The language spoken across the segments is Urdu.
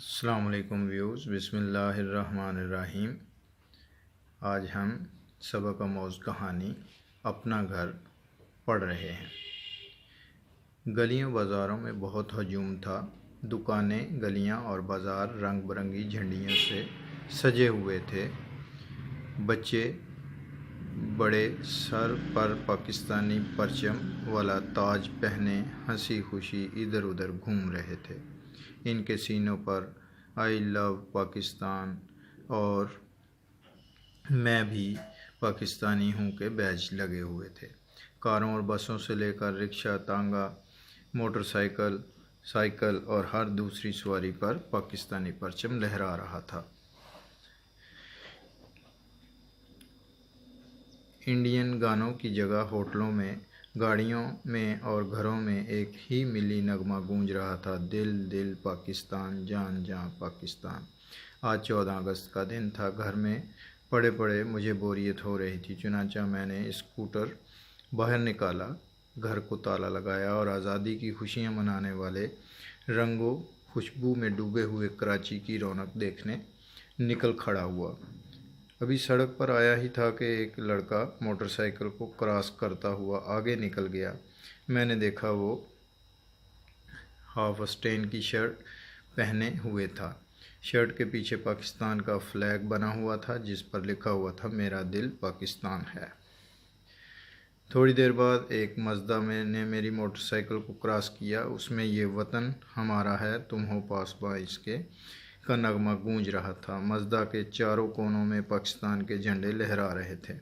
السلام علیکم ویوز، بسم اللہ الرحمن الرحیم۔ آج ہم سبق آموز کہانی اپنا گھر پڑھ رہے ہیں۔ گلیوں بازاروں میں بہت ہجوم تھا۔ دکانیں، گلیاں اور بازار رنگ برنگی جھنڈیوں سے سجے ہوئے تھے۔ بچے بڑے سر پر پاکستانی پرچم والا تاج پہنے ہنسی خوشی ادھر ادھر گھوم رہے تھے۔ ان کے سینوں پر "آئی لو پاکستان" اور "میں بھی پاکستانی ہوں" کے بیج لگے ہوئے تھے۔ کاروں اور بسوں سے لے کر رکشہ، تانگا، موٹر سائیکل اور ہر دوسری سواری پر پاکستانی پرچم لہرا رہا تھا۔ انڈین گانوں کی جگہ ہوٹلوں میں، گاڑیوں میں اور گھروں میں ایک ہی ملی نغمہ گونج رہا تھا: دل دل پاکستان، جان جان پاکستان۔ آج 14 اگست کا دن تھا۔ گھر میں پڑے پڑے مجھے بوریت ہو رہی تھی، چنانچہ میں نے اسکوٹر باہر نکالا، گھر کو تالا لگایا اور آزادی کی خوشیاں منانے والے رنگ و خوشبو میں ڈوبے ہوئے کراچی کی رونق دیکھنے نکل کھڑا ہوا۔ ابھی سڑک پر آیا ہی تھا کہ ایک لڑکا موٹر سائیکل کو کراس کرتا ہوا آگے نکل گیا۔ میں نے دیکھا وہ ہاف آستین کی شرٹ پہنے ہوئے تھا۔ شرٹ کے پیچھے پاکستان کا فلیگ بنا ہوا تھا، جس پر لکھا ہوا تھا: میرا دل پاکستان ہے۔ تھوڑی دیر بعد ایک مزدا نے میری موٹر سائیکل کو کراس کیا۔ اس میں "یہ وطن ہمارا ہے، تم ہو پاسباں اس کے" کا نغمہ گونج رہا تھا۔ مزدا کے چاروں کونوں میں پاکستان کے جھنڈے لہرا رہے تھے۔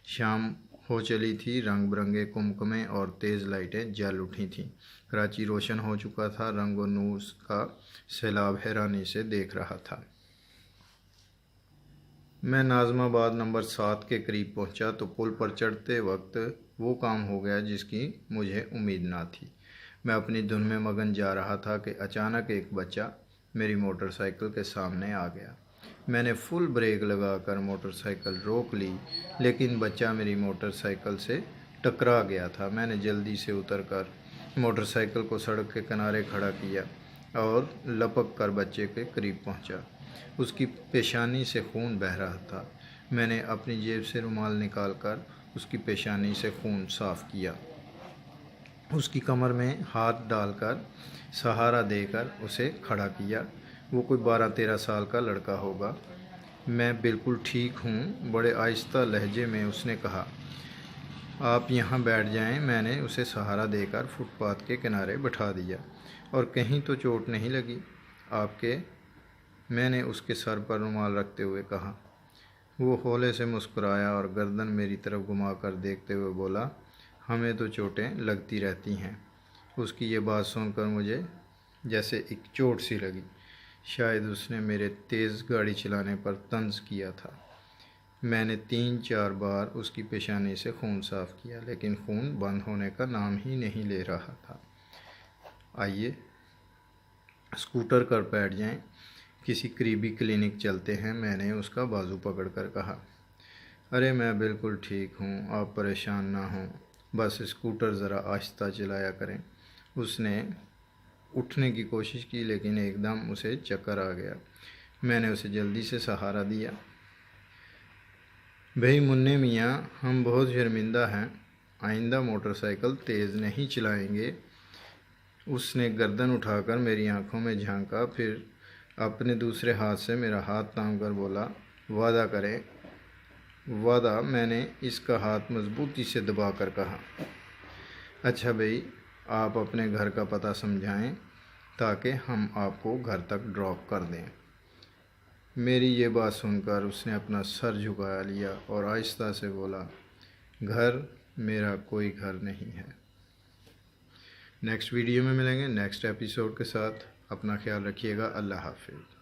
شام ہو چلی تھی، رنگ برنگے کمکمے اور تیز لائٹیں جل اٹھی تھیں۔ کراچی روشن ہو چکا تھا، رنگ و نور کا سیلاب حیرانی سے دیکھ رہا تھا۔ میں ناظم آباد نمبر 7 کے قریب پہنچا تو پل پر چڑھتے وقت وہ کام ہو گیا جس کی مجھے امید نہ تھی۔ میں اپنی دھن میں مگن جا رہا تھا کہ اچانک ایک بچہ میری موٹر سائیکل کے سامنے آ گیا۔ میں نے فل بریک لگا کر موٹر سائیکل روک لی، لیکن بچہ میری موٹر سائیکل سے ٹکرا گیا تھا۔ میں نے جلدی سے اتر کر موٹر سائیکل کو سڑک کے کنارے کھڑا کیا اور لپک کر بچے کے قریب پہنچا۔ اس کی پیشانی سے خون بہہ رہا تھا۔ میں نے اپنی جیب سے رومال نکال کر اس کی پیشانی سے خون صاف کیا، اس کی کمر میں ہاتھ ڈال کر سہارا دے کر اسے کھڑا کیا۔ وہ کوئی 12-13 سال کا لڑکا ہوگا۔ "میں بالکل ٹھیک ہوں"، بڑے آہستہ لہجے میں اس نے کہا۔ "آپ یہاں بیٹھ جائیں"۔ میں نے اسے سہارا دے کر فٹ پاتھ کے کنارے بٹھا دیا۔ "اور کہیں تو چوٹ نہیں لگی آپ کے"؟ میں نے اس کے سر پر رومال رکھتے ہوئے کہا۔ وہ ہولے سے مسکرایا اور گردن میری طرف گھما کر دیکھتے ہوئے بولا: "ہمیں تو چوٹیں لگتی رہتی ہیں"۔ اس کی یہ بات سن کر مجھے جیسے ایک چوٹ سی لگی۔ شاید اس نے میرے تیز گاڑی چلانے پر طنز کیا تھا۔ میں نے 3-4 بار اس کی پیشانی سے خون صاف کیا، لیکن خون بند ہونے کا نام ہی نہیں لے رہا تھا۔ "آئیے، اسکوٹر پر بیٹھ جائیں، کسی قریبی کلینک چلتے ہیں"، میں نے اس کا بازو پکڑ کر کہا۔ "ارے میں بالکل ٹھیک ہوں، آپ پریشان نہ ہوں، بس اسکوٹر ذرا آہستہ چلایا کریں"۔ اس نے اٹھنے کی کوشش کی، لیکن ایک دم اسے چکر آ گیا۔ میں نے اسے جلدی سے سہارا دیا۔ "بھئی منّے میاں، ہم بہت شرمندہ ہیں، آئندہ موٹر سائیکل تیز نہیں چلائیں گے"۔ اس نے گردن اٹھا کر میری آنکھوں میں جھانکا، پھر اپنے دوسرے ہاتھ سے میرا ہاتھ تھام کر بولا: "وعدہ کریں"۔ "وعدہ"، میں نے اس کا ہاتھ مضبوطی سے دبا کر کہا۔ "اچھا بھئی، آپ اپنے گھر کا پتہ سمجھائیں تاکہ ہم آپ کو گھر تک ڈراپ کر دیں"۔ میری یہ بات سن کر اس نے اپنا سر جھکا لیا اور آہستہ سے بولا: "گھر، میرا کوئی گھر نہیں ہے"۔ نیکسٹ ویڈیو میں ملیں گے نیکسٹ ایپیسوڈ کے ساتھ۔ اپنا خیال رکھیے گا۔ اللہ حافظ۔